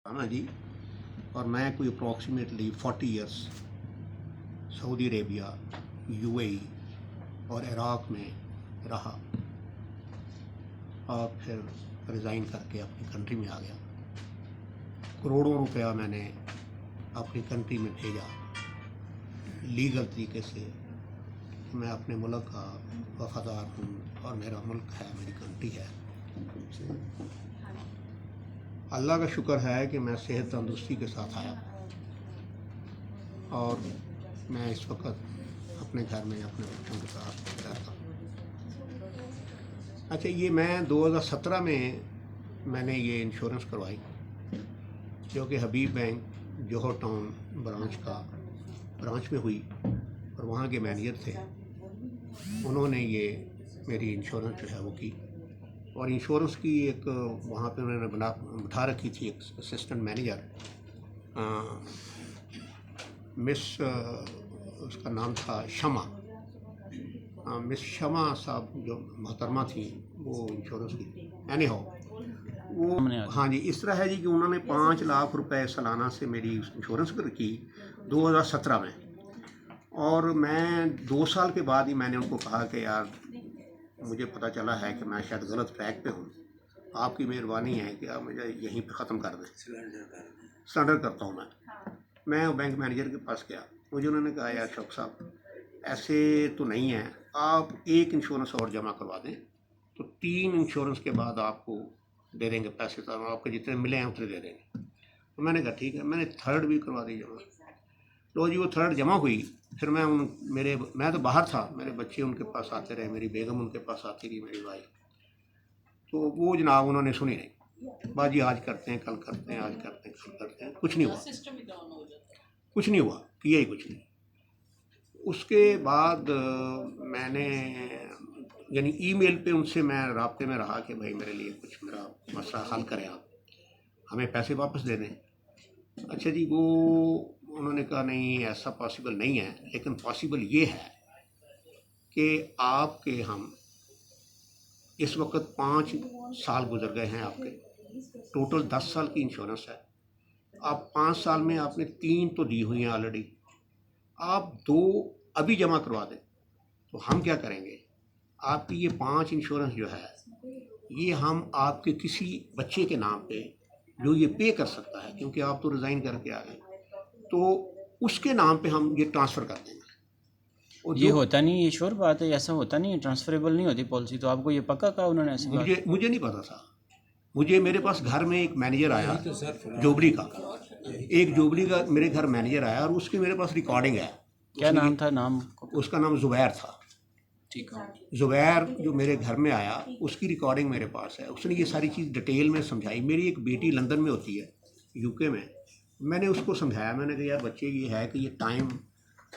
राना जी। और मैं कोई approximately 40 years Saudi Arabia, UAE और इराक़ में रहा और फिर रिज़ाइन करके अपनी कंट्री में आ गया। करोड़ों रुपया मैंने अपनी कंट्री में भेजा लीगल तरीके से। मैं अपने मुल्क का वफ़ादार हूँ और मेरा मुल्क है, मेरी कंट्री है। अल्लाह का शुक्र है कि मैं सेहत तंदुरुस्ती के साथ आया और मैं इस वक्त अपने घर में अपने बच्चों के साथ रहता हूँ। अच्छा, ये मैं 2017 में मैंने ये इंश्योरेंस करवाई, जो कि हबीब बैंक जोहर टाउन ब्रांच में हुई और वहाँ के मैनेजर थे। उन्होंने ये मेरी इंश्योरेंस जो है वो की और इंश्योरेंस की एक वहाँ पे उन्होंने बिठा रखी थी एक असिस्टेंट मैनेजर, मिस उसका नाम था शमा, मिस शमा साहब जो मोहतरमा थी, वो इंश्योरेंस की। एनी हाउ वो, हाँ जी, इस तरह है जी कि उन्होंने 5 लाख रुपए सालाना से मेरी इंश्योरेंस की 2017 में। और मैं 2 साल के बाद ही मैंने उनको कहा कि यार मुझे पता चला है कि मैं शायद गलत ट्रैक पे हूँ, आपकी मेहरबानी है कि आप मुझे यहीं पे ख़त्म कर दें, सरेंडर करता हूँ। मैं बैंक मैनेजर के पास गया, मुझे उन्होंने कहा यार शौक साहब ऐसे तो नहीं है, आप एक इंश्योरेंस और जमा करवा दें तो 3 इंश्योरेंस के बाद आपको दे देंगे पैसे, तो आपके जितने मिले हैं उतने दे देंगे। तो मैंने कहा ठीक है, मैंने थर्ड भी करवा दी जमा। तो जी वो थर्ड जमा हुई, फिर मैं तो बाहर था, मेरे बच्चे उनके पास आते रहे, मेरी बेगम उनके पास आती रही, मेरी वाइफ। तो वो जनाब उन्होंने सुनी नहीं, बाजी आज करते हैं कल करते हैं, आज करते हैं कल करते हैं, कुछ नहीं हुआ, कुछ नहीं हुआ, किया ही कुछ नहीं। उसके बाद मैंने यानी ईमेल पे उनसे मैं राब्ते में रहा कि भाई मेरे लिए कुछ मेरा मसला हल करें, आप हमें पैसे वापस दे दें। अच्छा जी, वो उन्होंने कहा नहीं ऐसा पॉसिबल नहीं है, लेकिन पॉसिबल ये है कि आपके हम इस वक्त 5 साल गुजर गए हैं, आपके टोटल 10 साल की इंश्योरेंस है। आप 5 साल में आपने 3 तो दी हुई हैं ऑलरेडी, आप 2 अभी जमा करवा दें तो हम क्या करेंगे, आपकी ये 5 इंश्योरेंस जो है ये हम आपके किसी बच्चे के नाम पे जो ये पे कर सकता है, क्योंकि आप तो रिज़ाइन करके आ गए, तो उसके नाम पे हम ये ट्रांसफ़र कर देंगे। और ये होता नहीं, ये श्योर बात है, ऐसा होता नहीं है, ट्रांसफरेबल नहीं होती पॉलिसी। तो आपको ये पक्का कहा उन्होंने ऐसी बात? मुझे नहीं पता था। मेरे पास घर में एक मैनेजर आया जोबली का, मेरे घर मैनेजर आया और उसकी मेरे पास रिकॉर्डिंग है। क्या नाम था? नाम उसका नाम ज़ुबैर था। ठीक है। ज़ुबैर जो मेरे घर में आया उसकी रिकॉर्डिंग मेरे पास है। उसने ये सारी चीज़ डिटेल में समझाई। मेरी एक बेटी लंदन में होती है, यूके में। मैंने उसको समझाया, मैंने कहा यार बच्चे ये है कि ये टाइम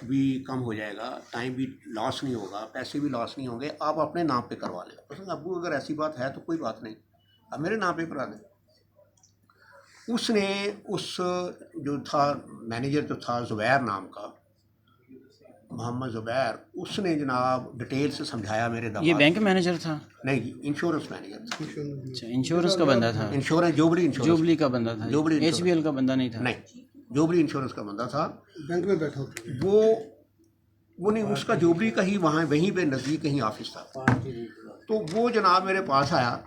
भी कम हो जाएगा, टाइम भी लॉस नहीं होगा, पैसे भी लॉस नहीं होंगे, आप अपने नाम पे करवा लें। उसने कहा अब्बू अगर ऐसी बात है तो कोई बात नहीं, अब मेरे नाम पे करा दें। उसने उस जो था मैनेजर जो था ज़ुबैर नाम का, मोहम्मद ज़ुबैर, उसने जनाब डिटेल से समझाया मेरे दमाद। ये बैंक मैनेजर था? नहीं, इंश्योरेंस मैनेजर था। अच्छा, इंश्योरेंस का बंदा था? इंश्योरेंस जोबली का बंदा था? HBL का बंदा नहीं था? नहीं, जोबली इंश्योरेंस का बंदा था। बैंक में बैठा वो नहीं, उसका जोबली का ही वहीं पे नज़दीक कहीं ऑफिस था। तो वो जनाब मेरे पास आया,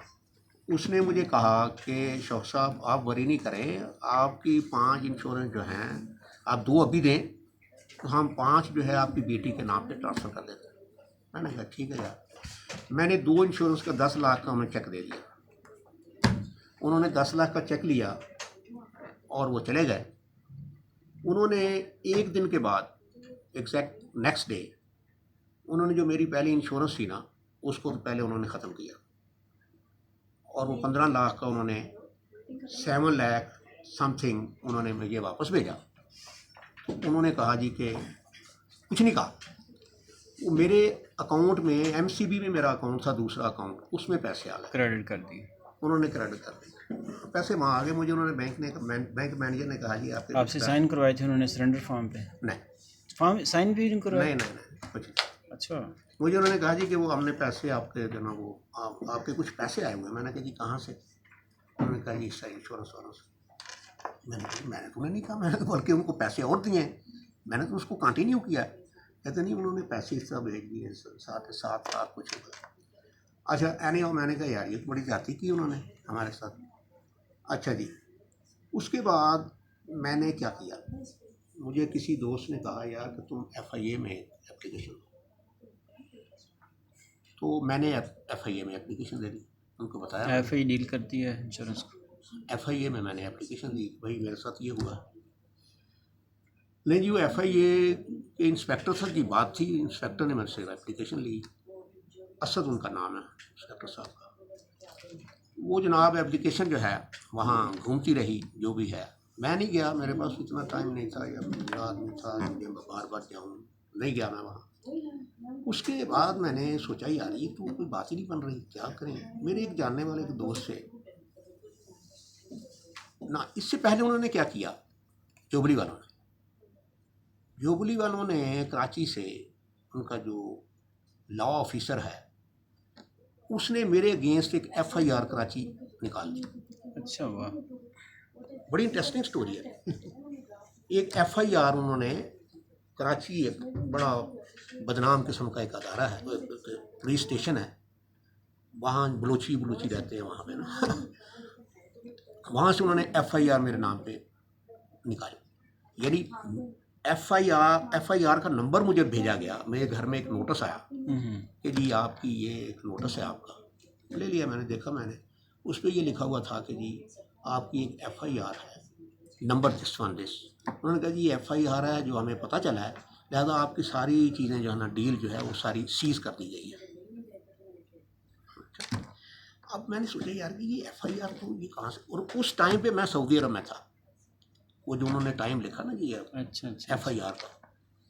उसने मुझे कहा कि शौक साहब आप वरी नहीं करें, आपकी 5 इंश्योरेंस जो हैं आप 2 अभी दें तो हम 5 जो है आपकी बेटी के नाम पे ट्रांसफ़र कर देते हैं। मैंने कहा ठीक है यार। मैंने 2 इंश्योरेंस का 10 लाख का उन्हें चेक दे दिया। उन्होंने 10 लाख का चेक लिया और वो चले गए। उन्होंने 1 दिन के बाद एग्जैक्ट नेक्स्ट डे उन्होंने जो मेरी पहली इंश्योरेंस थी ना, उसको तो पहले उन्होंने ख़त्म किया और वो 15 लाख का उन्होंने 7 लाख समथिंग उन्होंने मुझे वापस भेजा। तो उन्होंने कहा जी कि कुछ नहीं कहा, वो मेरे अकाउंट में MCB में मेरा अकाउंट था, दूसरा अकाउंट, उसमें पैसे आ गए, क्रेडिट कर दिए उन्होंने क्रेडिट कर दिए पैसे वहाँ आ गए मुझे। उन्होंने बैंक मैनेजर ने कहा जी आपसे साइन करवाए थे उन्होंने सरेंडर फॉर्म पे? नहीं, फॉर्म साइन भी नहीं करवाए? नहीं कुछ नहीं। अच्छा। मुझे उन्होंने कहा जी कि वो हमने पैसे आपके जो ना वो आपके कुछ पैसे आए हुए हैं। मैंने कहा जी कहाँ से? उन्होंने कहा जी इसका इंश्योरेंस वालों से। मैंने तो उन्हें नहीं कहा, मैंने तो बल्कि उनको पैसे और दिए हैं, मैंने तो उसको कंटिन्यू किया है। कहते नहीं उन्होंने पैसे सब भेज दिए, साथ साथ साथ कुछ हुआ। अच्छा एनी हो, मैंने कहा यार ये तो बड़ी जाती की उन्होंने हमारे साथ। अच्छा जी, उसके बाद मैंने क्या किया, मुझे किसी दोस्त ने कहा यार कि तुम FIA में एप्लीकेशन दो, तो मैंने FIA में एप्लीकेशन दे दी, उनको बताया। FI डील करती है इंश्योरेंस को। FIA में मैंने एप्लीकेशन दी, भाई मेरे साथ ये हुआ। नहीं जी, वो FIA के इंस्पेक्टर साहब की बात थी, इंस्पेक्टर ने मेरे से एप्लीकेशन ली, असद उनका नाम है इंस्पेक्टर साहब का। वो जनाब एप्लीकेशन जो है वहाँ घूमती रही, जो भी है, मैं नहीं गया, मेरे पास इतना टाइम नहीं था या याद नहीं था, बार बार जाऊँ, नहीं गया मैं वहाँ। उसके बाद मैंने सोचा यार ये तो कोई बात ही नहीं बन रही, क्या करें। मेरे एक जानने वाले एक दोस्त से ना, इससे पहले उन्होंने क्या किया, जोबली वालों ने कराची से उनका जो लॉ ऑफिसर है उसने मेरे अगेंस्ट एक FIR कराची निकाल दी। अच्छा वाह, बड़ी इंटरेस्टिंग स्टोरी है। एक FIR उन्होंने कराची, एक बड़ा बदनाम किस्म का एक अदारा है, पुलिस स्टेशन है, वहाँ बलोची रहते हैं वहाँ पे ना वहाँ से उन्होंने FIR मेरे नाम पे निकाली। यानी FIR का नंबर मुझे भेजा गया, मेरे घर में एक नोटिस आया कि जी आपकी ये एक नोटिस है, आपका ले लिया। मैंने देखा, मैंने उस पर ये लिखा हुआ था कि जी आपकी एक FIR है, नंबर दिस वन दिस। उन्होंने कहा जी ये FIR है जो हमें पता चला है, लिहाजा आपकी सारी चीज़ें जो है ना, डील जो है वो सारी सीज कर दी गई है। अब मैंने सोचा यार कि ये FIR तो ये कहाँ से, और उस टाइम पे मैं सऊदी अरब में था, वो जो उन्होंने टाइम लिखा ना जी अच्छा FIR का,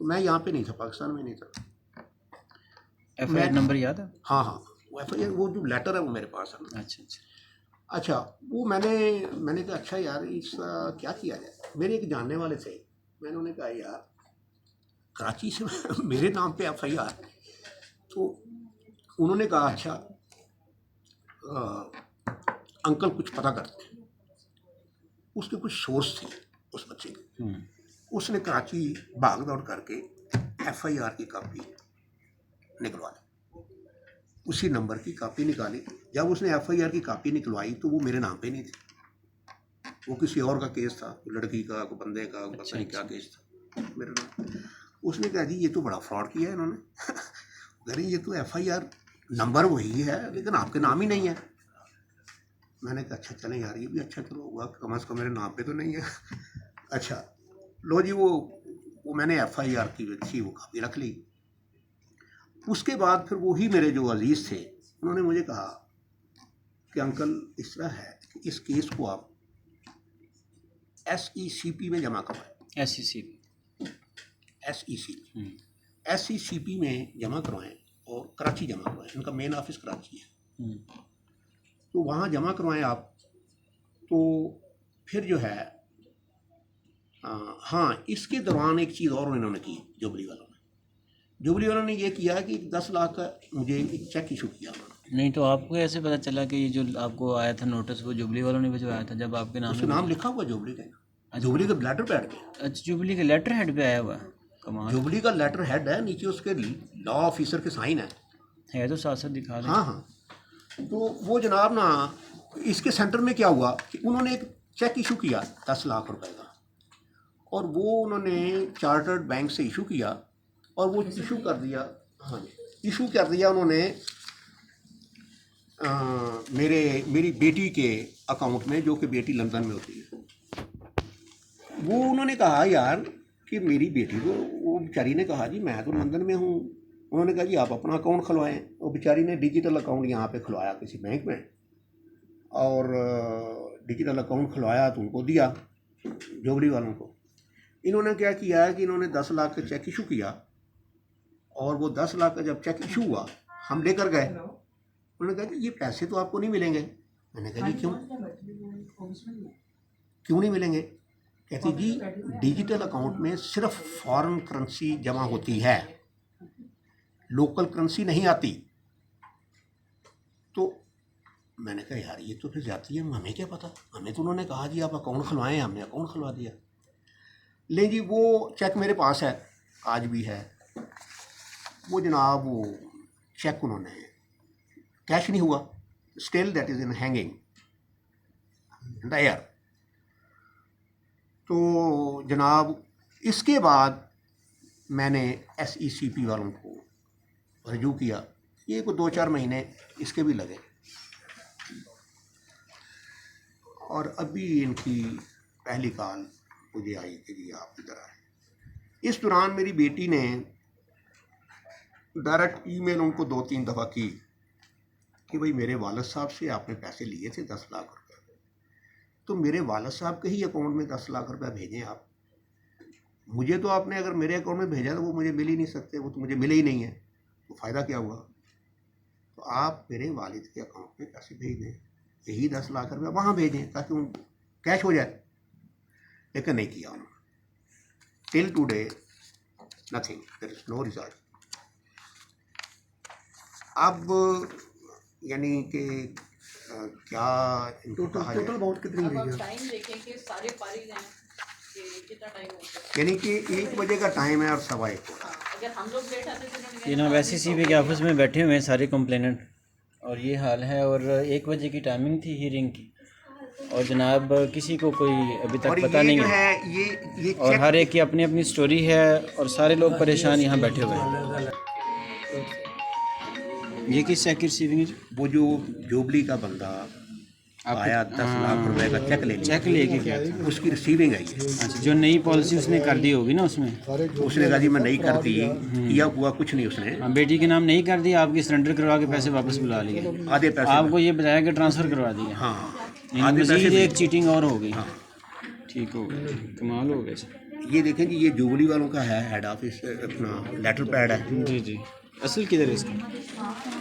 तो मैं यहाँ पे नहीं था, पाकिस्तान में नहीं था। FIR नंबर याद है? हाँ, वो FIR, वो जो लेटर है वो मेरे पास है। अच्छा, वो मैंने कहा अच्छा यार इसका क्या किया जाए। मेरे एक जानने वाले थे, मैंने उन्हें कहा यार कराची से मेरे नाम पे FIR, तो उन्होंने कहा अच्छा अंकल कुछ पता करते हैं। उसके कुछ सोर्स थे उस बच्चे के, उसने कराची भाग दौड़ करके FIR की कॉपी निकलवा ली, उसी नंबर की कॉपी निकाली। जब उसने FIR की कॉपी निकलवाई तो वो मेरे नाम पे नहीं थी, वो किसी और का केस था, लड़की का, कोई बंदे का, पता नहीं क्या केस था, मेरे नाम। उसने कहा जी ये तो बड़ा फ्रॉड किया है इन्होंने कह रही ये तो FIR नंबर वही है लेकिन आपके नाम ही नहीं है। मैंने कहा अच्छा चलें यार, ये भी अच्छा चलो हुआ, कम से कम मेरे नाम पे तो नहीं है। अच्छा लो जी, वो मैंने FIR की थी वो कापी रख ली। उसके बाद फिर वही मेरे जो अजीज़ थे उन्होंने मुझे कहा कि अंकल इस तरह है कि इस केस को आप SECP में जमा करवाएं। SECP में जमा करवाएं और कराची जमा करवाएं, इनका मेन ऑफिस कराची है, तो वहाँ जमा करवाएं आप। तो फिर जो है हाँ, इसके दौरान एक चीज़ और इन्होंने की, जुबली वालों ने ये किया कि 10 लाख का मुझे एक चेक इशू किया उन्होंने। नहीं तो आपको ऐसे पता चला कि ये जो आपको आया था नोटिस वो जुबली वालों ने भिजवाया था, जब आपके नाम उसका नाम लिखा हुआ जुबली का, जुबली का लेटर पैड पे। अच्छा, जुबली के लेटर हेड पे आया हुआ है, कमाल। जुबली का लेटर हेड है, नीचे उसके लॉ ऑफिसर के साइन है तो साथ साथ दिखा दें। हाँ, तो वो जनाब ना, इसके सेंटर में क्या हुआ कि उन्होंने एक चेक इशू किया 10 लाख रुपए का, और वो उन्होंने चार्टर्ड बैंक से इशू किया और वो इशू कर दिया। हाँ जी, इशू कर दिया उन्होंने मेरी बेटी के अकाउंट में, जो कि बेटी लंदन में होती है। वो उन्होंने कहा यार कि मेरी बेटी को, वो बेचारी ने कहा जी मैं तो लंदन में हूँ। उन्होंने कहा जी आप अपना अकाउंट खुलवाएं। वो बेचारी ने डिजिटल अकाउंट यहाँ पे खुलवाया किसी बैंक में, और डिजिटल अकाउंट खुलवाया तो उनको दिया जोबली वालों को। इन्होंने क्या किया है कि इन्होंने 10 लाख का चेक इशू किया, और वो 10 लाख का जब चेक इशू हुआ हम लेकर गए। उन्होंने कहा जी ये पैसे तो आपको नहीं मिलेंगे। मैंने कहा जी क्यों नहीं मिलेंगे। कहती जी डिजिटल अकाउंट में सिर्फ फॉरेन करेंसी जमा होती है, लोकल करेंसी नहीं आती। तो मैंने कहा यार ये तो फिर जाती है, हमें क्या पता, हमें तो उन्होंने कहा जी आप अकाउंट खुलवाएं, हमने अकाउंट खुलवा दिया। ले जी वो चेक मेरे पास है, आज भी है वो जनाब, वो चेक उन्होंने कैश नहीं हुआ, still that is in hanging in the air. तो जनाब इसके बाद मैंने SECP वालों को रजू किया, ये कोई 2-4 महीने इसके भी लगे, और अभी इनकी पहली कॉल मुझे आई कि जी आप इधर आए। इस दौरान मेरी बेटी ने डायरेक्ट ईमेल उनको 2-3 दफ़ा की कि भाई मेरे वालिद साहब से आपने पैसे लिए थे 10 लाख रुपए, तो मेरे वालिद साहब के ही अकाउंट में 10 लाख रुपए भेजें आप, मुझे तो आपने अगर मेरे अकाउंट में भेजा तो वो मुझे मिल ही नहीं सकते, वो तो मुझे मिले ही नहीं है, तो फ़ायदा क्या हुआ, तो आप मेरे वालिद के अकाउंट में पैसे भेज दें, यही 10 लाख रुपये वहाँ भेजें ताकि उन कैश हो जाए। लेकिन नहीं किया उन्होंने। Till today nothing, there is no result. अब यानी कि क्या इनको कहा जाए, टोटल अमाउंट कितनी अब हुई आप है? टाइम देखें कि सारे फारिग हैं कि कितना टाइम हो गया। यानी कि 1 बजे का टाइम है और 1:15 हो रहा है। हाँ, अगर हम लोग लेट आते तो उन्होंने ये ना वैसे CP के ऑफिस में बैठे हुए हैं सारे कंप्लेनेंट, और ये हाल है, और 1 बजे की टाइमिंग थी हीयरिंग की, और जनाब किसी को कोई अभी और तक पता ये नहीं जो है, है ये और चेक, हर एक की अपनी अपनी स्टोरी है, और सारे लोग परेशान यहाँ बैठे हुए हैं। ये किस चेक की रिसीविंग है? वो जो जोबली का बंदा आया 10 लाख रुपए का चेक ले लिया, चेक लेके गया था। उसकी रिसीविंग आई है। अच्छा, जो नई पॉलिसी उसने कर दी होगी ना उसमें। उसने कहा जी मैं नहीं करती, किया हुआ कुछ नहीं उसने, हाँ, बेटी के नाम नहीं कर दिया, आपकी सरेंडर करवा के पैसे वापस बुला लिए, आधे पैसे आपको ये बताया कि ट्रांसफ़र करवा दिया। हाँ यानी आधे मज़ीद पैसे एक चीटिंग और हो गई। हाँ। ठीक हो गया, कमाल हो गया सर। ये देखें जी, ये जुबली वालों का है हेड ऑफिस, अपना लेटर पैड है। जी जी, असल किधर है इसका?